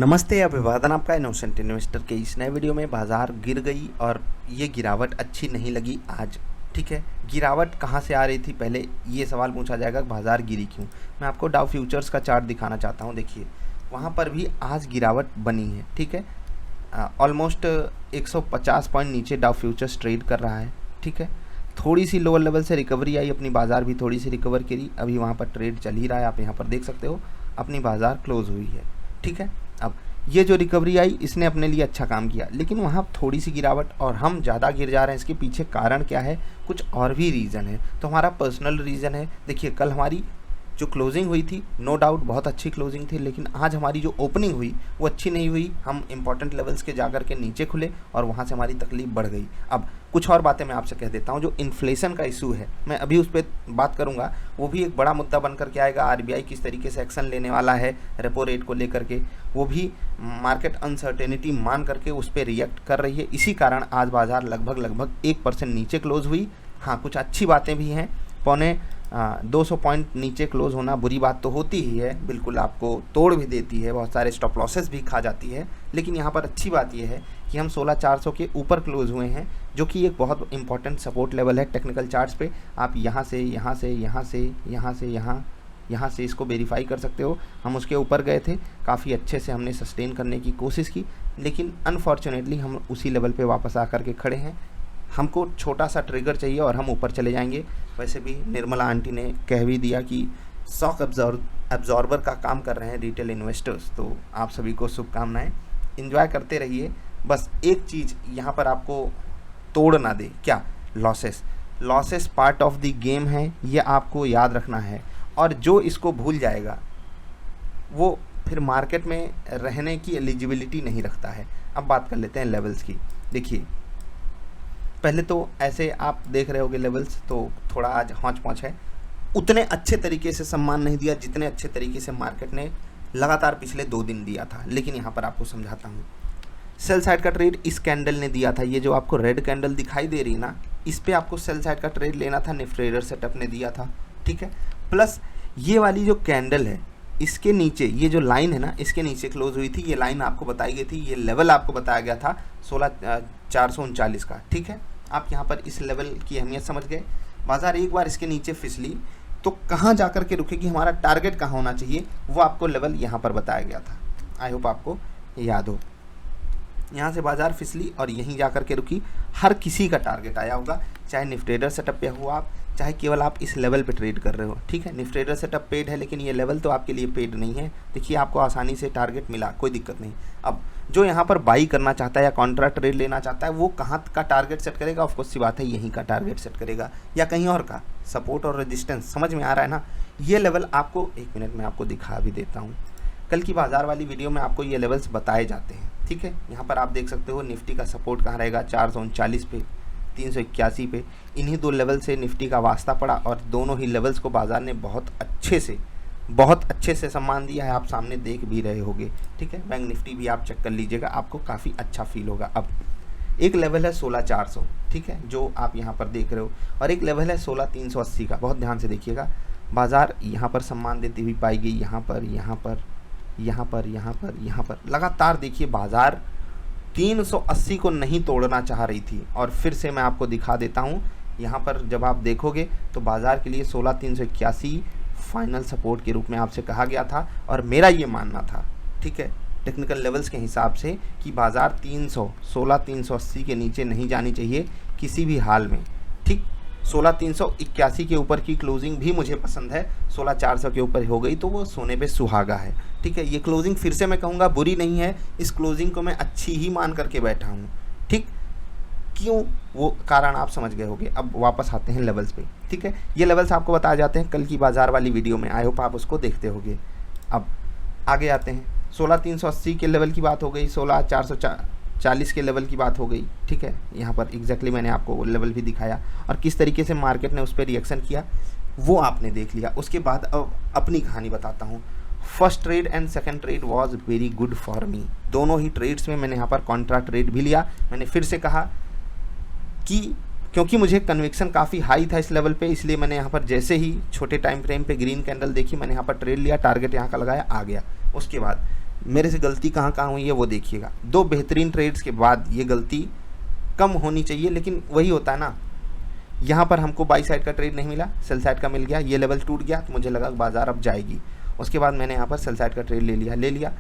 नमस्ते, अभिवादन आपका इनोसेंट इन्वेस्टर के इस नए वीडियो में। बाज़ार गिर गई और ये गिरावट अच्छी नहीं लगी आज। ठीक है, गिरावट कहाँ से आ रही थी, पहले ये सवाल पूछा जाएगा कि बाज़ार गिरी क्यों। मैं आपको डाउ फ्यूचर्स का चार्ट दिखाना चाहता हूँ। देखिए, वहाँ पर भी आज गिरावट बनी है। ठीक है, ऑलमोस्ट 150 पॉइंट नीचे डाउ फ्यूचर्स ट्रेड कर रहा है। ठीक है, थोड़ी सी लोअर लेवल से रिकवरी आई, अपनी बाज़ार भी थोड़ी सी रिकवर करी। अभी वहाँ पर ट्रेड चल ही रहा है, आप यहाँ पर देख सकते हो, अपनी बाज़ार क्लोज हुई है। ठीक है, अब ये जो रिकवरी आई इसने अपने लिए अच्छा काम किया, लेकिन वहाँ थोड़ी सी गिरावट और हम ज़्यादा गिर जा रहे हैं। इसके पीछे कारण क्या है, कुछ और भी रीज़न है। तो हमारा पर्सनल रीज़न है। देखिए, कल हमारी जो क्लोजिंग हुई थी, नो डाउट बहुत अच्छी क्लोजिंग थी, लेकिन आज हमारी जो ओपनिंग हुई वो अच्छी नहीं हुई। हम इंपॉर्टेंट लेवल्स के जाकर के नीचे खुले और वहाँ से हमारी तकलीफ बढ़ गई। अब कुछ और बातें मैं आपसे कह देता हूँ। जो इन्फ्लेशन का इशू है, मैं अभी उस पर बात करूँगा, वो भी एक बड़ा मुद्दा बनकर के आएगा। आरबीआई किस तरीके से एक्शन लेने वाला है रेपो रेट को लेकर के, वो भी मार्केट अनसर्टेनिटी मान करके उस पर रिएक्ट कर रही है। इसी कारण आज बाज़ार लगभग 1% नीचे क्लोज हुई। हाँ, कुछ अच्छी बातें भी हैं। 200 पॉइंट नीचे क्लोज होना बुरी बात तो होती ही है, बिल्कुल आपको तोड़ भी देती है, बहुत सारे स्टॉप लॉसेस भी खा जाती है। लेकिन यहाँ पर अच्छी बात यह है कि हम 16,400 के ऊपर क्लोज हुए हैं, जो कि एक बहुत इंपॉर्टेंट सपोर्ट लेवल है टेक्निकल चार्ट्स पे। आप यहाँ से इसको वेरीफाई कर सकते हो। हम उसके ऊपर गए थे, काफ़ी अच्छे से हमने सस्टेन करने की कोशिश की, लेकिन अनफॉर्चुनेटली हम उसी लेवल पे वापस आकर के खड़े हैं। हमको छोटा सा ट्रिगर चाहिए और हम ऊपर चले जाएंगे। वैसे भी निर्मला आंटी ने कह भी दिया कि शॉक एब्जॉर्बर का काम कर रहे हैं रिटेल इन्वेस्टर्स। तो आप सभी को शुभकामनाएं, एंजॉय करते रहिए। बस एक चीज़ यहाँ पर आपको तोड़ ना दे, क्या, losses part of the game है, ये आपको याद रखना है। और जो इसको भूल जाएगा वो फिर मार्केट में रहने की एलिजिबिलिटी नहीं रखता है। अब बात कर लेते हैं लेवल्स की। देखिए, पहले तो ऐसे आप देख रहे होगे लेवल्स, तो थोड़ा आज हौच पौच है। उतने अच्छे तरीके से सम्मान नहीं दिया जितने अच्छे तरीके से मार्केट ने लगातार पिछले 2 दिन दिया था। लेकिन यहाँ पर आपको समझाता हूँ, सेल साइड का ट्रेड इस कैंडल ने दिया था। ये जो आपको रेड कैंडल दिखाई दे रही ना, इस पर आपको सेल साइड का ट्रेड लेना था, निफ्टी ट्रेडर सेटअप ने दिया था। ठीक है, प्लस ये वाली जो कैंडल है, इसके नीचे ये जो लाइन है ना, इसके नीचे क्लोज हुई थी। ये लाइन आपको बताई गई थी, ये लेवल आपको बताया गया था 16,439 का। ठीक है, आप यहाँ पर इस लेवल की अहमियत समझ गए। बाज़ार एक बार इसके नीचे फिसली तो कहाँ जाकर के रुकेगी, हमारा टारगेट कहाँ होना चाहिए, वो आपको लेवल यहाँ पर बताया गया था। आई होप आपको याद हो। यहाँ से बाज़ार फिसली और यहीं जाकर के रुकी। हर किसी का टारगेट आया होगा, चाहे निफ्टी ट्रेडर सेटअप पे हो आप, चाहे केवल आप इस लेवल पे ट्रेड कर रहे हो। ठीक है, निफ्टी ट्रेडर सेटअप पेड है, लेकिन ये लेवल तो आपके लिए पेड नहीं है। देखिए, आपको आसानी से टारगेट मिला, कोई दिक्कत नहीं। अब जो यहाँ पर बाई करना चाहता है या कॉन्ट्रा ट्रेड लेना चाहता है, वो कहाँ का टारगेट सेट करेगा? ऑफ कोर्स सी बात है, यहीं का टारगेट सेट करेगा या कहीं और का। सपोर्ट और रेजिस्टेंस समझ में आ रहा है ना। ये लेवल आपको, एक मिनट में आपको दिखा भी देता हूँ। कल की बाज़ार वाली वीडियो में आपको ये लेवल्स बताए जाते हैं। ठीक है, यहाँ पर आप देख सकते हो निफ्टी का सपोर्ट कहाँ रहेगा, 439 पे, 381 पे। इन्हीं 2 लेवल से निफ्टी का वास्ता पड़ा और दोनों ही लेवल्स को बाज़ार ने बहुत अच्छे से सम्मान दिया है। आप सामने देख भी रहे होगे। ठीक है, बैंक निफ्टी भी आप चेक कर लीजिएगा, आपको काफ़ी अच्छा फील होगा। अब एक लेवल है 16,400, ठीक है, जो आप यहाँ पर देख रहे हो, और एक लेवल है 16,380 का। बहुत ध्यान से देखिएगा, बाज़ार यहाँ पर सम्मान देती हुई पाई गई, यहाँ पर लगातार। देखिए, बाज़ार 380 को नहीं तोड़ना चाह रही थी। और फिर से मैं आपको दिखा देता हूँ, यहाँ पर जब आप देखोगे तो बाज़ार के लिए 16,381 फाइनल सपोर्ट के रूप में आपसे कहा गया था। और मेरा ये मानना था, ठीक है, टेक्निकल लेवल्स के हिसाब से, कि बाज़ार 16,380 के नीचे नहीं जानी चाहिए किसी भी हाल में। ठीक, 16,381 के ऊपर की क्लोजिंग भी मुझे पसंद है। 16,400 के ऊपर हो गई तो वो सोने पे सुहागा है। ठीक है, ये क्लोजिंग फिर से मैं कहूँगा बुरी नहीं है, इस क्लोजिंग को मैं अच्छी ही मान करके बैठा हूँ। ठीक, क्यों, वो कारण आप समझ गए होंगे। अब वापस आते हैं लेवल्स पे। ठीक है, ये लेवल्स आपको बताए जाते हैं कल की बाज़ार वाली वीडियो में, आई होप आप उसको देखते होंगे। अब आगे आते हैं, 16,380 के लेवल की बात हो गई, 16,440 के लेवल की बात हो गई। ठीक है, यहाँ पर एग्जैक्टली मैंने आपको वो लेवल भी दिखाया और किस तरीके से मार्केट ने उस पर रिएक्शन किया वो आपने देख लिया। उसके बाद अब अपनी कहानी बताता हूँ। First trade and second trade was very good for me. दोनों ही ट्रेड्स में मैंने यहाँ पर कॉन्ट्रा ट्रेड भी लिया। मैंने फिर से कहा कि क्योंकि मुझे कन्विक्शन काफ़ी हाई था इस लेवल पे, इसलिए मैंने यहाँ पर जैसे ही छोटे टाइम फ्रेम पे ग्रीन कैंडल देखी, मैंने यहाँ पर ट्रेड लिया, टारगेट यहाँ का लगाया, आ गया। उसके बाद मेरे से गलती कहाँ कहाँ हुई है वो देखिएगा। 2 बेहतरीन ट्रेड्स के बाद ये गलती कम होनी चाहिए, लेकिन वही होता है ना, यहाँ पर हमको बाई साइड का ट्रेड नहीं मिला, सेल साइड का मिल गया, ये लेवल टूट गया तो मुझे लगा बाजार अब जाएगी। उसके बाद मैंने यहाँ पर सेल साइड का ट्रेड ले लिया।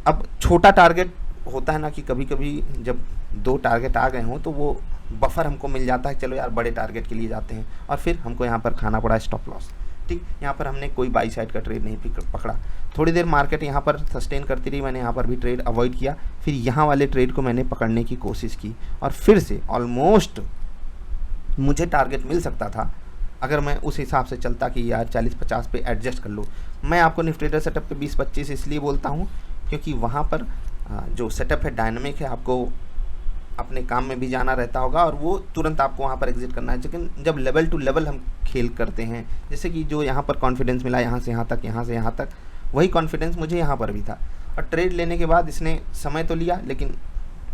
अब छोटा टारगेट होता है ना कि कभी कभी जब 2 टारगेट आ गए हों तो वो बफर हमको मिल जाता है, चलो यार बड़े टारगेट के लिए जाते हैं, और फिर हमको यहाँ पर खाना पड़ा स्टॉप लॉस। ठीक, यहाँ पर हमने कोई बाई साइड का ट्रेड नहीं पकड़ा। थोड़ी देर मार्केट यहाँ पर सस्टेन करती रही, मैंने यहाँ पर भी ट्रेड अवॉइड किया, फिर यहाँ वाले ट्रेड को मैंने पकड़ने की कोशिश की, और फिर से ऑलमोस्ट मुझे टारगेट मिल सकता था अगर मैं उस हिसाब से चलता कि यार 40-50 पे एडजस्ट कर लो। मैं आपको निफ्टी ट्रेडर सेटअप पे 20-25 इसलिए बोलता हूँ क्योंकि वहाँ पर जो सेटअप है डायनामिक है, आपको अपने काम में भी जाना रहता होगा और वो तुरंत आपको वहाँ पर एग्जिट करना है। लेकिन जब लेवल टू लेवल हम खेल करते हैं, जैसे कि जो यहाँ पर कॉन्फिडेंस मिला यहाँ से यहाँ तक, यहाँ से यहाँ तक, वही कॉन्फिडेंस मुझे यहाँ पर भी था। और ट्रेड लेने के बाद इसने समय तो लिया, लेकिन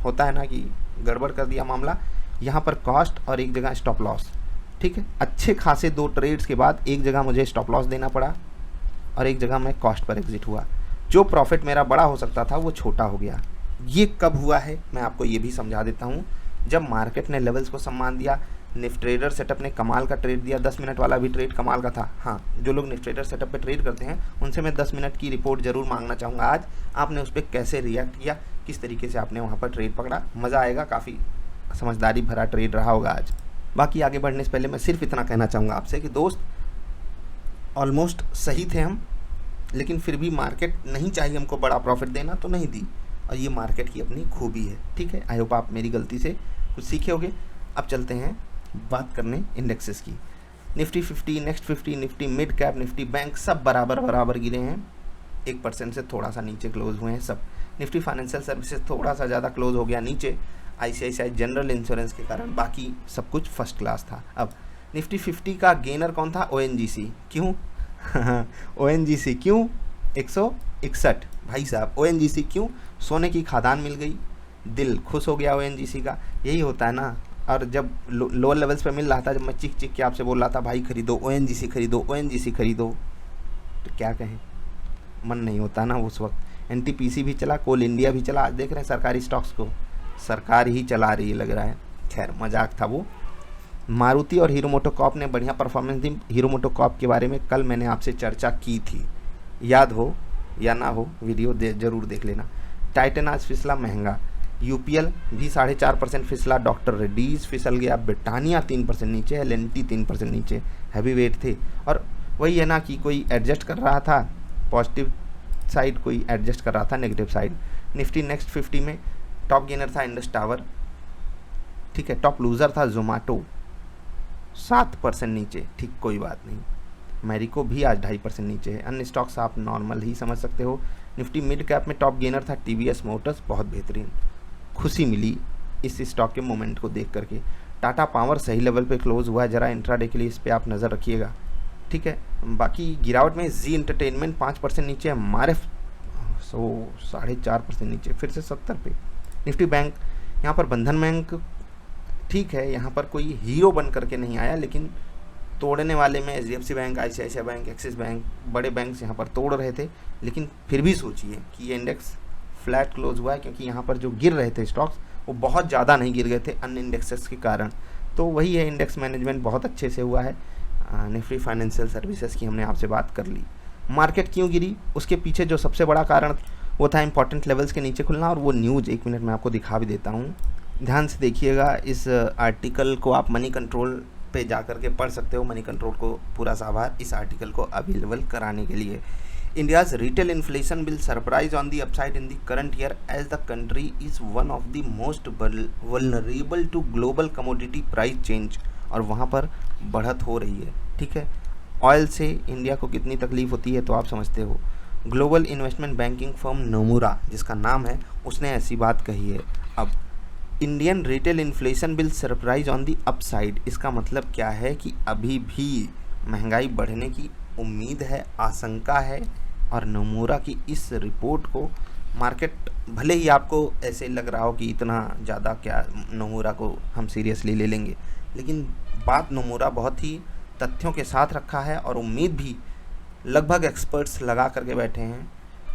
होता है ना कि गड़बड़ कर दिया मामला। यहाँ पर कॉस्ट और एक जगह स्टॉप लॉस, ठीक है, अच्छे खासे 2 ट्रेड्स के बाद एक जगह मुझे स्टॉप लॉस देना पड़ा और एक जगह मैं कॉस्ट पर एग्जिट हुआ। जो प्रॉफिट मेरा बड़ा हो सकता था वो छोटा हो गया। ये कब हुआ है मैं आपको ये भी समझा देता हूँ। जब मार्केट ने लेवल्स को सम्मान दिया, निफ्टी ट्रेडर सेटअप ने कमाल का ट्रेड दिया, 10 मिनट वाला भी ट्रेड कमाल का था। हाँ, जो लोग निफ्टी ट्रेडर सेटअप पे ट्रेड करते हैं उनसे मैं 10 मिनट की रिपोर्ट जरूर मांगना चाहूँगा आज, आपने उस पर कैसे रिएक्ट किया, किस तरीके से आपने वहाँ पर ट्रेड पकड़ा। मज़ा आएगा, काफ़ी समझदारी भरा ट्रेड रहा होगा आज। बाकी आगे बढ़ने से पहले मैं सिर्फ इतना कहना चाहूँगा आपसे कि दोस्त, ऑलमोस्ट सही थे हम, लेकिन फिर भी मार्केट नहीं चाहिए हमको बड़ा प्रॉफिट देना तो नहीं दी, और ये मार्केट की अपनी खूबी है। ठीक है, आई होप आप मेरी गलती से कुछ सीखे होगे। अब चलते हैं बात करने इंडेक्सेस की। Nifty 50, next 50, Nifty mid cap, Nifty bank सब बराबर गिरे हैं, 1% से थोड़ा सा नीचे क्लोज हुए हैं सब। निफ्टी फाइनेंशियल सर्विसेज थोड़ा सा ज़्यादा क्लोज हो गया नीचे, ICICI जनरल इंश्योरेंस के कारण, बाकी सब कुछ फर्स्ट क्लास था। अब निफ्टी 50 का गेनर कौन था? ONGC। क्यों? ONGC क्यों? 161 भाई साहब। ONGC क्यों? सोने की खादान मिल गई, दिल खुश हो गया ONGC का। यही होता है ना। और जब लोअर लेवल्स पे मिल रहा था, जब मैं चिक के आपसे बोल रहा था भाई खरीदो ONGC खरीदो, ONGC खरीदो, तो क्या कहें, मन नहीं होता ना उस वक्त। NTPC भी चला, कोल इंडिया भी चला। आज देख रहे हैं सरकारी स्टॉक्स को सरकार ही चला रही है लग रहा है। खैर मजाक था वो। मारुति और हीरो मोटोकॉर्प ने बढ़िया परफॉर्मेंस दी। हीरो मोटोकॉर्प के बारे में कल मैंने आपसे चर्चा की थी, याद हो या ना हो वीडियो जरूर देख लेना। टाइटन आज फिसला महंगा, UPL भी 4.5% फिसला, डॉक्टर रेड्डीज फिसल गया, ब्रिटानिया 3% नीचे, LNT 3% नीचे, हैवी वेट थे। और वही है ना कि कोई एडजस्ट कर रहा था पॉजिटिव साइड, कोई एडजस्ट कर रहा था नेगेटिव साइड। निफ्टी नेक्स्ट 50 में टॉप गेनर था इंडस टावर, ठीक है, टॉप लूज़र था जोमेटो 7% नीचे, ठीक कोई बात नहीं। मैरिको भी आज 2.5% नीचे है। अन्य स्टॉक्स आप नॉर्मल ही समझ सकते हो। निफ्टी मिड कैप में टॉप गेनर था TVS मोटर्स, बहुत बेहतरीन, खुशी मिली इस स्टॉक के मोमेंट को देख करके। टाटा पावर सही लेवल पे क्लोज हुआ है, जरा इंट्राडे के लिए इस पर आप नज़र रखिएगा, ठीक है। बाकी गिरावट में जी एंटरटेनमेंट 5% नीचे है, मारिफ 4.5% नीचे, फिर से 70 पे। निफ्टी बैंक, यहाँ पर बंधन बैंक ठीक है, यहाँ पर कोई हीरो बन करके नहीं आया, लेकिन तोड़ने वाले में HDFC bank, ICICI bank, axis bank, बड़े बैंक्स यहाँ पर तोड़ रहे थे। लेकिन फिर भी सोचिए कि ये इंडेक्स फ्लैट क्लोज हुआ है, क्योंकि यहाँ पर जो गिर रहे थे स्टॉक्स वो बहुत ज़्यादा नहीं गिर गए थे अन्य इंडेक्सेस के कारण। तो वही है, इंडेक्स मैनेजमेंट बहुत अच्छे से हुआ है। निफ्टी फाइनेंशियल सर्विसेज की हमने आपसे बात कर ली। मार्केट क्यों गिरी, उसके पीछे जो सबसे बड़ा कारण वो था इंपॉर्टेंट लेवल्स के नीचे खुलना, और वो न्यूज़ 1 मिनट में आपको दिखा भी देता हूँ, ध्यान से देखिएगा। इस आर्टिकल को आप मनी कंट्रोल पे जा कर के पढ़ सकते हो। मनी कंट्रोल को पूरा सा आभार इस आर्टिकल को अवेलेबल कराने के लिए। India's retail inflation will surprise on the upside in the current year as the country is one of the most vulnerable to global commodity price change, और वहाँ पर बढ़त हो रही है, ठीक है। ऑयल से इंडिया को कितनी तकलीफ होती है तो आप समझते हो। Global investment banking firm Nomura, जिसका नाम है, उसने ऐसी बात कही है। अब Indian retail inflation will surprise on the upside, इसका मतलब क्या है कि अभी भी महंगाई बढ़ने की उम्मीद है, आशंका है। और नोमुरा की इस रिपोर्ट को मार्केट, भले ही आपको ऐसे लग रहा हो कि इतना ज़्यादा क्या नोमुरा को हम सीरियसली ले लेंगे, लेकिन बात नोमुरा बहुत ही तथ्यों के साथ रखा है, और उम्मीद भी लगभग एक्सपर्ट्स लगा करके बैठे हैं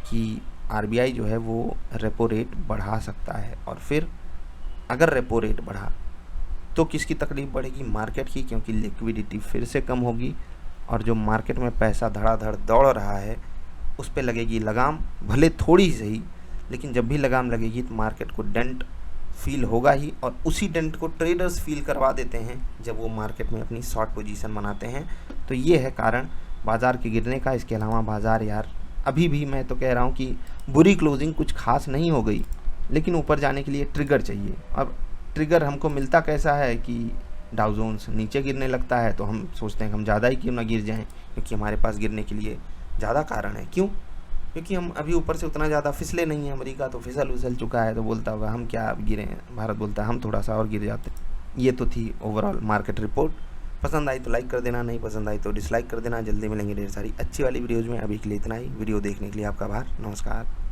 कि आरबीआई जो है वो रेपो रेट बढ़ा सकता है, और फिर अगर रेपो रेट बढ़ा तो किसकी तकलीफ बढ़ेगी? मार्केट की, क्योंकि लिक्विडिटी फिर से कम होगी और जो मार्केट में पैसा धड़ाधड़ दौड़ रहा है उस पे लगेगी लगाम, भले थोड़ी सही, लेकिन जब भी लगाम लगेगी तो मार्केट को डेंट फील होगा ही, और उसी डेंट को ट्रेडर्स फील करवा देते हैं जब वो मार्केट में अपनी शॉर्ट पोजीशन बनाते हैं। तो ये है कारण बाज़ार के गिरने का। इसके अलावा बाज़ार यार अभी भी मैं तो कह रहा हूँ कि बुरी क्लोजिंग कुछ खास नहीं हो गई, लेकिन ऊपर जाने के लिए ट्रिगर चाहिए। अब ट्रिगर हमको मिलता कैसा है कि डाउ जोन्स नीचे गिरने लगता है तो हम सोचते हैं कि हम ज़्यादा ही क्यों ना गिर जाएं, क्योंकि हमारे पास गिरने के लिए ज़्यादा कारण है। क्यों? क्योंकि हम अभी ऊपर से उतना ज़्यादा फिसले नहीं हैं। अमेरिका तो फिसल उसल चुका है, तो बोलता होगा हम क्या गिरे हैं, भारत बोलता है हम थोड़ा सा और गिर जाते। ये तो थी ओवरऑल मार्केट रिपोर्ट। पसंद आई तो लाइक कर देना, नहीं पसंद आई तो डिसलाइक कर देना। जल्दी मिलेंगे ढेर सारी अच्छी वाली वीडियोज़ में। अभी के लिए इतना ही। वीडियो देखने के लिए आपका आभार। नमस्कार।